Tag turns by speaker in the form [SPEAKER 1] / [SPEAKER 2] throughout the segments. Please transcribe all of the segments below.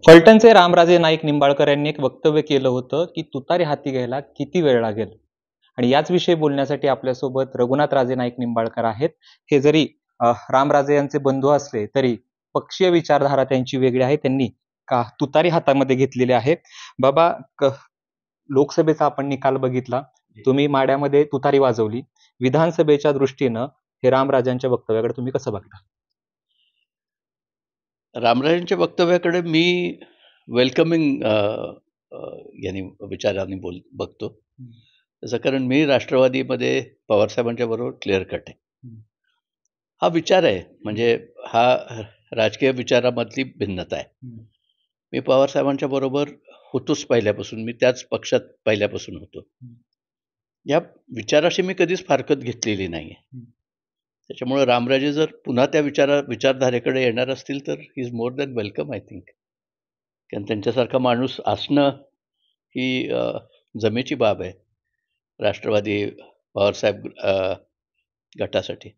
[SPEAKER 1] फलटणचे रामराजे नाईक निंबाळकर यांनी एक वक्तव्य केलं होतं की तुतारी हाती घ्यायला किती वेळ लागेल. आणि याच विषयी बोलण्यासाठी आपल्यासोबत रघुनाथ राजे नाईक निंबाळकर आहेत. हे जरी रामराजे यांचे बंधू असले तरी पक्षीय विचारधारा त्यांची वेगळी आहे. त्यांनी तुतारी हातामध्ये घेतलेली आहे. बाबा, लोकसभेचा आपण निकाल बघितला, तुम्ही माड्यामध्ये तुतारी वाजवली. विधानसभेच्या दृष्टीनं हे रामराजांच्या वक्तव्याकडे तुम्ही कसं बघता?
[SPEAKER 2] रामराजांच्या वक्तव्याकडे मी वेलकमिंग यांनी विचारांनी बघतो. तसं कारण मी राष्ट्रवादीमध्ये पवारसाहेबांच्या बरोबर क्लिअर कट आहे. हा विचार आहे, म्हणजे हा राजकीय विचारामधली भिन्नता आहे. मी पवारसाहेबांच्या बरोबर होतोच पहिल्यापासून, मी त्याच पक्षात पहिल्यापासून होतो. या विचाराशी मी कधीच फारकत घेतलेली नाही आहे. त्याच्यामुळे रामराजे जर पुन्हा त्या विचारधारेकडे येणार असतील तर he is more than welcome, I think. कारण त्यांच्यासारखा माणूस असणं ही जमेची बाब आहे राष्ट्रवादी पवारसाहेब गटासाठी.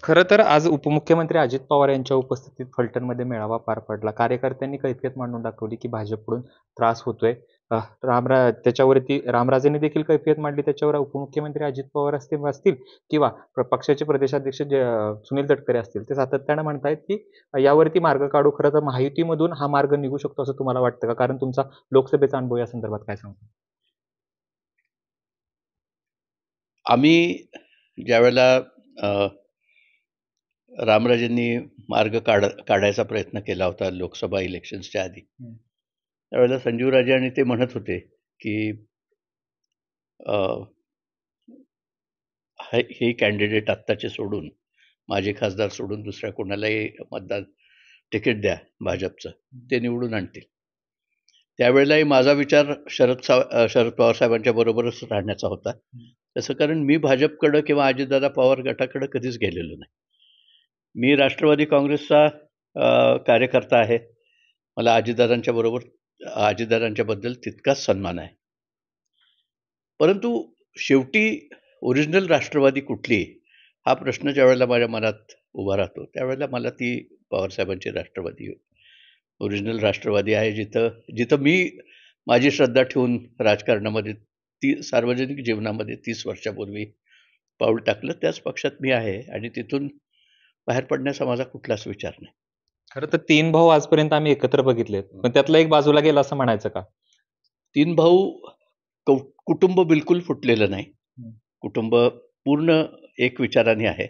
[SPEAKER 1] खरं तर आज उपमुख्यमंत्री अजित पवार यांच्या उपस्थितीत फलटणमध्ये मेळावा पार पडला. कार्यकर्त्यांनी कैफियत मांडून दाखवली की भाजपकडून त्रास होतोय. त्याच्यावरती रामराजेंनी देखील कैफियत मांडली. त्याच्यावर उपमुख्यमंत्री अजित पवार असतील किंवा पक्षाचे प्रदेशाध्यक्ष सुनील तटकरे असतील, ते सातत्यानं म्हणतायत की यावरती मार्ग काढू. खरं तर महायुतीमधून हा मार्ग निघू शकतो असं तुम्हाला वाटतं का? कारण तुमचा लोकसभेचा अनुभव या संदर्भात काय सांगतो?
[SPEAKER 2] आम्ही ज्यावेळेला रामराजेंनी मार्ग काढायचा प्रयत्न केला होता लोकसभा इलेक्शन्सच्या आधी, त्यावेळेला संजीवराजे आणि ते म्हणत होते की हे कॅन्डिडेट आत्ताचे सोडून, माझे खासदार सोडून दुसऱ्या कोणालाही मतदान तिकीट द्या भाजपचं, ते निवडून आणतील. त्यावेळेलाही माझा विचार शरद पवार साहेबांच्या बरोबरच राहण्याचा होता. तसं कारण मी भाजपकडं किंवा अजितदादा पवार गटाकडं कधीच गेलेलो नाही. मी राष्ट्रवादी काँग्रेसचा कार्यकर्ता आहे. मला अजितदादांच्याबद्दल तितकाच सन्मान आहे. परंतु शेवटी ओरिजिनल राष्ट्रवादी कुठली, हा प्रश्न ज्यावेळेला माझ्या मनात उभा राहतो त्यावेळेला मला ती पवारसाहेबांची राष्ट्रवादी, ओरिजिनल राष्ट्रवादी आहे. जिथं मी माझी श्रद्धा ठेवून राजकारणामध्ये, सार्वजनिक जीवनामध्ये 30 वर्षापूर्वी पाऊल टाकलं, त्याच पक्षात मी आहे आणि तिथून बाहेर पडण्याचा माझा कुठलाच विचार नाही.
[SPEAKER 1] खरं तर 3 भाऊ आजपर्यंत आम्ही एकत्र बघितलेत, पण त्यातला एक बाजूला गेला असं म्हणायचं का?
[SPEAKER 2] 3 भाऊ, कुटुंब बिलकुल फुटलेलं नाही. कुटुंब पूर्ण एक विचाराने आहे,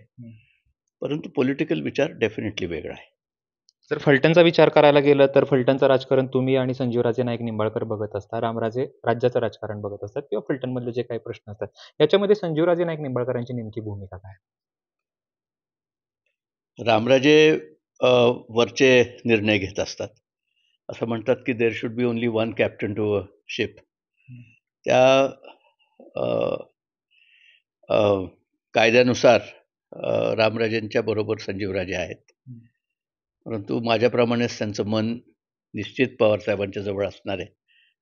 [SPEAKER 2] परंतु पॉलिटिकल विचार डेफिनेटली वेगळा आहे.
[SPEAKER 1] जर फलटणचा विचार करायला गेलं तर फलटणचं राजकारण तुम्ही आणि संजीवराजे नाईक निंबाळकर बघत असता, रामराजे राज्याचं राजकारण बघत असतात किंवा फलटणमधले जे काही प्रश्न असतात, याच्यामध्ये संजीवराजे नाईक निंबाळकरांची नेमकी भूमिका काय?
[SPEAKER 2] रामराजे वरचे निर्णय घेत असतात. असं म्हणतात की there should be only one captain to a ship. त्या कायद्यानुसार रामराजेंच्या बरोबर संजीवराजे आहेत. परंतु माझ्याप्रमाणेच त्यांचं मन निश्चित पवारसाहेबांच्या जवळ असणार आहे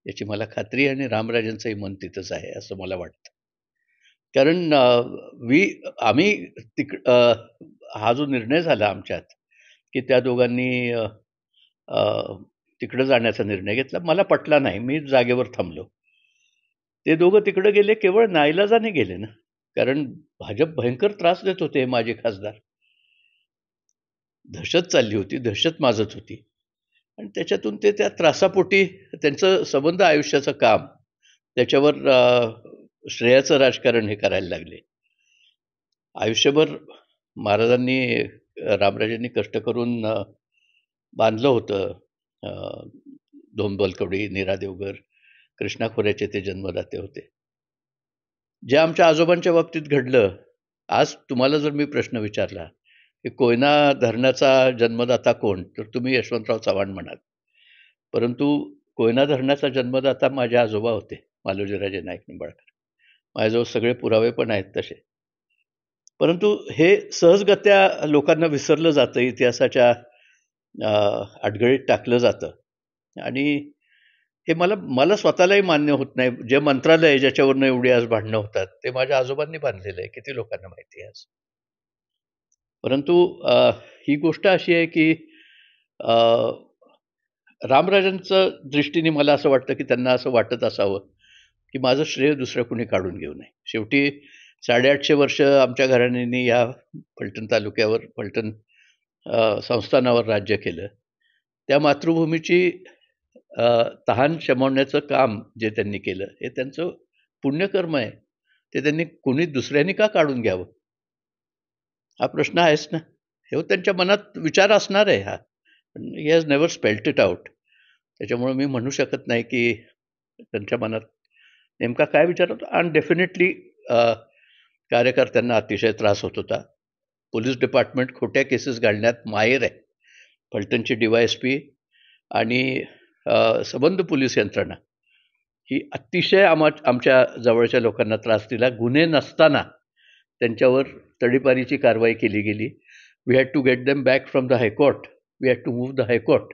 [SPEAKER 2] याची मला खात्री आहे, आणि रामराजेंचंही मन तिथंच आहे असं मला वाटतं. कारण आम्ही हा जो निर्णय झाला आमच्यात की त्या दोघांनी तिकडं जाण्याचा निर्णय घेतला, मला पटला नाही. मी जागेवर थांबलो. ते दोघं तिकडे गेले केवळ नाईलाजाने गेले ना, कारण भाजप भयंकर त्रास देत होते. माझे खासदार, दहशत चालली होती, दहशत माजत होती, आणि त्याच्यातून ते त्या त्रासापोटी त्यांचं संबंध आयुष्याचं काम त्याच्यावर श्रेयाचं राजकारण हे करायला लागले. आयुष्यभर महाराजांनी, रामराजांनी कष्ट करून बांधलं होतं. धोंबलकवडी, नीरा देवगर, कृष्णा खोऱ्याचे ते जन्मदाते होते. जे आमच्या आजोबांच्या बाबतीत घडलं, आज तुम्हाला जर मी प्रश्न विचारला की कोयना धरणाचा जन्मदाता कोण, तर तुम्ही यशवंतराव चव्हाण म्हणाल. परंतु कोयना धरणाचा जन्मदाता माझे आजोबा होते, मालोजीराजे नाईक निंबाळकर. माझ्याजवळ सगळे पुरावे पण आहेत तसे. परंतु हे सहजगत्या लोकांना विसरलं जातं, इतिहासाच्या अडगळीत टाकलं जातं, आणि हे मला स्वतःलाही मान्य होत नाही. जे मंत्रालय ज्याच्यावरनं एवढी आज भांडणं होतात, ते माझ्या आजोबांनी बांधलेलं आहे, किती लोकांना माहिती आहे आज. परंतु ही गोष्ट अशी आहे की रामराजांचं दृष्टीने मला असं वाटतं की त्यांना असं वाटत असावं की माझं श्रेय दुसरं कुणी काढून घेऊ नये. शेवटी 850 वर्ष आमच्या घराण्यांनी या फलटण तालुक्यावर, फलटण संस्थानावर राज्य केलं. त्या मातृभूमीची अ, तहान शमवण्याचं काम जे त्यांनी केलं, हे त्यांचं पुण्यकर्म आहे. ते त्यांनी कुणी दुसऱ्यांनी का काढून घ्यावं? हा प्रश्न आहेच ना. हे त्यांच्या मनात विचार असणार आहे हा. He has never spelt it out. त्याच्यामुळे मी म्हणू शकत नाही की त्यांच्या मनात नेमका काय विचार होता. आणि डेफिनेटली कार्यकर्त्यांना अतिशय त्रास होत होता. पोलीस डिपार्टमेंट खोट्या केसेस घालण्यात माहेर आहे. फलटणची DYSP आणि संबंध पोलीस यंत्रणा ही अतिशय आमच्या जवळच्या लोकांना त्रास दिला. गुन्हे नसताना त्यांच्यावर तडीपारीची कारवाई केली गेली. We had to get them back from the high court. We had to move the high court.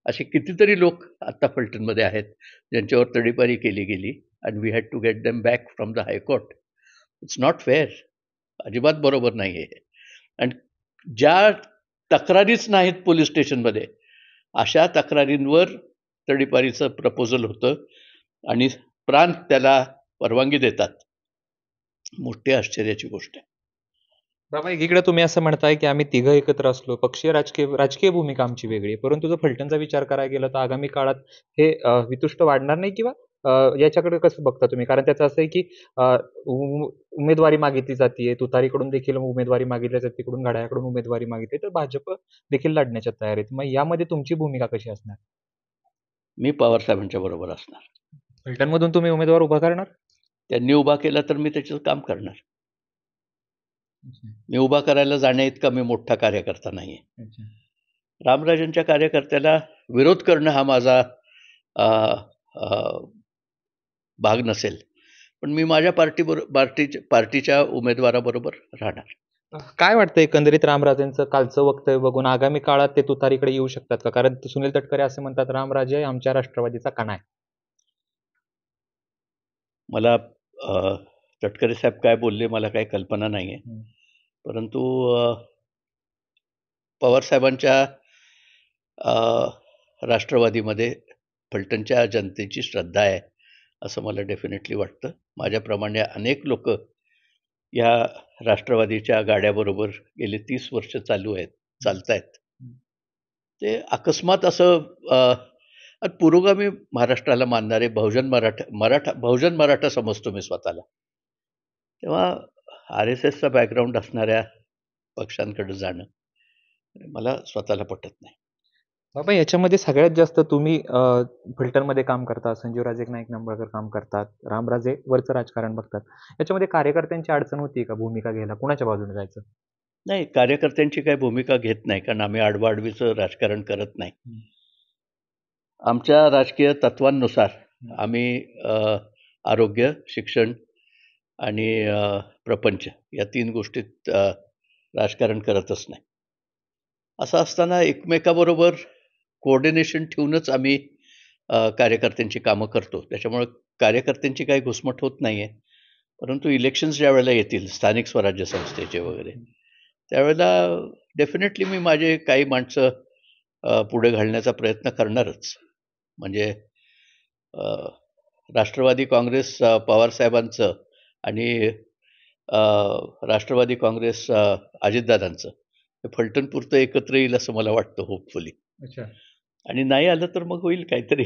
[SPEAKER 2] असे कितीतरी लोक आत्ता फलटणमध्ये आहेत ज्यांच्यावर तडीपारी केली गेली आणि we had to get them back from the high court. It's not fair. अजिबात बरोबर नाही आहे. आणि ज्या तक्रारीच नाहीत पोलीस स्टेशनमध्ये, अशा तक्रारींवर तडीपारीचं प्रपोजल होतं आणि प्रांत त्याला परवानगी देतात. मोठी आश्चर्याची गोष्ट आहे.
[SPEAKER 1] बाबा, एकीकडे तुम्ही असं म्हणताय की आम्ही तिघं एकत्र असलो, पक्षीय राजकीय भूमिका आमची वेगळी आहे. परंतु जर फलटणचा विचार करायला गेला तर आगामी काळात हे वितुष्ट वाढणार नाही किंवा याच्याकडे कसं बघता तुम्ही? कारण त्याचं असं आहे की उमेदवारी मागितली जाते, तुतारीकडून देखील उमेदवारी मागितली जाते, तिकडून घड्याळाकडून उमेदवारी मागितली, तर भाजप देखील लढण्याच्या तयारीत. मग यामध्ये तुमची भूमिका कशी असणार?
[SPEAKER 2] मी पवार साहेबांच्या बरोबर असणार.
[SPEAKER 1] फलटणमधून तुम्ही उमेदवार उभा करणार?
[SPEAKER 2] त्यांनी उभा केला तर मी त्याचं काम करणार. मी उभा करायला जाण्याइतका मी मोठा कार्यकर्ता नाही आहे. रामराजांच्या कार्यकर्त्याला विरोध करणं हा माझा भाग नसेल. पण मी माझ्या पार्टीच्या उमेदवाराबरोबर राहणार.
[SPEAKER 1] काय वाटतं एकंदरीत रामराजेंचं कालचं वक्तव्य बघून आगामी काळात ते तुतारीकडे येऊ शकतात का? कारण सुनील तटकरे असे म्हणतात, रामराजे आमच्या राष्ट्रवादीचा कणा आहे.
[SPEAKER 2] मला तटकरे साहेब काय बोलले मला काही कल्पना नाही आहे. परंतु पवारसाहेबांच्या राष्ट्रवादीमध्ये फलटणच्या जनतेची श्रद्धा आहे असं मला डेफिनेटली वाटतं. माझ्याप्रमाणे अनेक लोक या राष्ट्रवादीच्या गाड्याबरोबर गेले 30 वर्ष चालत आहेत. ते अकस्मात असं पुरोगामी महाराष्ट्राला मानणारे बहुजन मराठा समजतो मी स्वतःला. तेव्हा RSSचा बॅकग्राऊंड असणाऱ्या पक्षांकडे जाणं मला स्वतःला पटत नाही.
[SPEAKER 1] बाबा, याच्यामध्ये सगळ्यात जास्त तुम्ही फलटणमध्ये काम करता, संजीवराजे नाईक निंबाळकर काम करतात, रामराजे वरचं राजकारण बघतात. याच्यामध्ये कार्यकर्त्यांची अडचण होती का भूमिका घ्यायला? कुणाच्या बाजूने जायचं?
[SPEAKER 2] नाही, कार्यकर्त्यांची काही भूमिका घेत नाही, कारण आम्ही आडवाडवीचं राजकारण करत नाही. आमच्या राजकीय तत्वांनुसार आम्ही आरोग्य, शिक्षण आणि प्रपंच या 3 गोष्टीत राजकारण करतच नाही. असं असताना एकमेकाबरोबर कोऑर्डिनेशन ठेवूनच आम्ही कार्यकर्त्यांची कामं करतो. त्याच्यामुळे कार्यकर्त्यांची काही घुसमट होत नाही आहे. परंतु इलेक्शन्स ज्या वेळेला येतील स्थानिक स्वराज्य संस्थेचे वगैरे, त्यावेळेला डेफिनेटली मी माझे काही माणसं पुढे घालण्याचा प्रयत्न करणारच. म्हणजे राष्ट्रवादी काँग्रेस पवारसाहेबांचं आणि राष्ट्रवादी काँग्रेस अजितदादांचं हे फलटणपुरतं एकत्र येईल असं मला वाटतं, होपफुली. आणि नाही आलं तर मग होईल काहीतरी.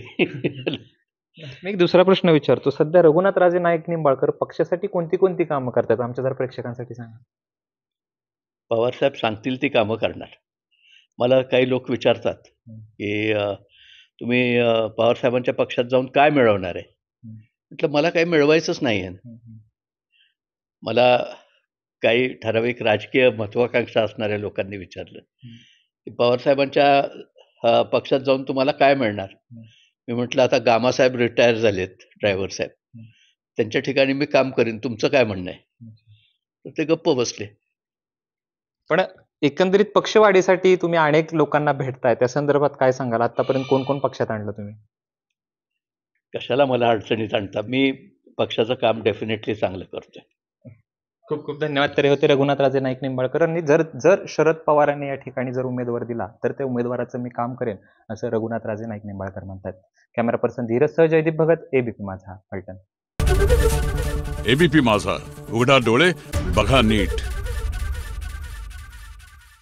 [SPEAKER 1] मी एक दुसरा प्रश्न विचारतो. सध्या रघुनाथराजे नाईक निंबाळकर पक्षासाठी कोणती कामं करतात? आमच्या जर प्रेक्षकांसाठी सांगा.
[SPEAKER 2] पवारसाहेब सांगतील ती कामं करणार. मला काही लोक विचारतात की तुम्ही पवारसाहेबांच्या पक्षात जाऊन काय मिळवणार आहे? म्हटलं मला काही मिळवायचंच नाही आहे. मला काही ठराविक राजकीय महत्वाकांक्षा असणाऱ्या लोकांनी विचारलं की पवारसाहेबांच्या पक्षात जाऊन तुम्हाला काय मिळणार? मी म्हटलं आता गामासाहेब रिटायर झालेत, ड्रायव्हर साहेब, त्यांच्या ठिकाणी मी काम करीन, तुमचं काय म्हणणं आहे? तर ते गप्प बसले.
[SPEAKER 1] पण एकंदरीत पक्षवाढीसाठी तुम्ही अनेक लोकांना भेटताय, त्या संदर्भात काय सांगाल? आतापर्यंत कोण पक्षात आणलं तुम्ही?
[SPEAKER 2] कशाला मला अडचणीत आणता? मी पक्षाचं काम डेफिनेटली चांगलं करतोय.
[SPEAKER 1] खूप खूप धन्यवाद. तर हे होते रघुनाथराजे नाईक निंबाळकर आणि जर जर शरद पवारांनी या ठिकाणी जर उमेदवार दिला तर त्या उमेदवाराचं मी काम करेन असं रघुनाथराजे नाईक निंबाळकर म्हणतात. कॅमेरा पर्सन धीरज सह जयदीप भगत, एबीपी माझा, पलटण.
[SPEAKER 3] एबीपी माझा, उघडा डोळे बघा नीट.